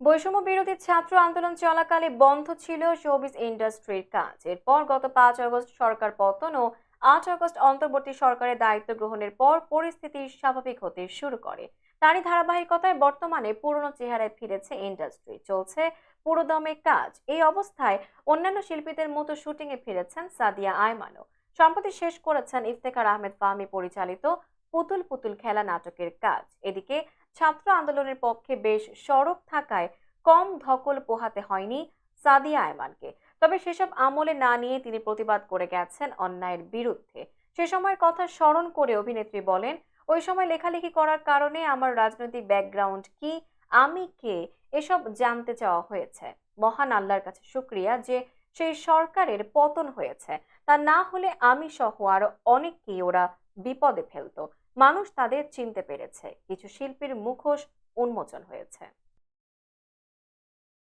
বৈষম্য বিরোধী ছাত্র আন্দোলন চলাকালে বন্ধ ছিল শোবিজ ইন্ডাস্ট্রির কাজ। এরপর গত 5 আগস্ট সরকার পতন ও 8 আগস্ট অন্তর্বর্তী সরকারের দায়িত্ব গ্রহণের পর পরিস্থিতি স্বাভাবিক হতে শুরু করে। তারই ধারাবাহিকতায় বর্তমানে পুরনো চেহারায় ফিরেছে ইন্ডাস্ট্রি, চলছে পুরোদমে কাজ। এই অবস্থায় অন্যান্য শিল্পীদের মতো শুটিং এ ফিরেছেন সাদিয়া আয়মানও। সম্প্রতি শেষ করেছেন ইফতেখার আহমেদ ফাহমি পরিচালিত পুতুল পুতুল খেলা নাটকের কাজ। এদিকে ছাত্র আন্দোলনের পক্ষে বেশ সরব থাকায় কম ধকল পোহাতে হয়নি সাদিয়া আয়মানকে। তবে সেসব আমলে না নিয়ে তিনি প্রতিবাদ করে গেছেন অন্যায়ের বিরুদ্ধে। সে সময়ের কথা স্মরণ করে অভিনেত্রী বলেন, ওই সময় লেখালেখি করার কারণে আমার রাজনৈতিক ব্যাকগ্রাউন্ড কি, আমি কে, এসব জানতে চাওয়া হয়েছে। মহান আল্লাহর কাছে শুক্রিয়া যে সেই সরকারের পতন হয়েছে, তা না হলে আমি সহ আরো অনেককেই ওরা বিপদে ফেলতো। মানুষ তাদের চিনতে পেরেছে, কিছু শিল্পীর মুখোশ উন্মোচন হয়েছে।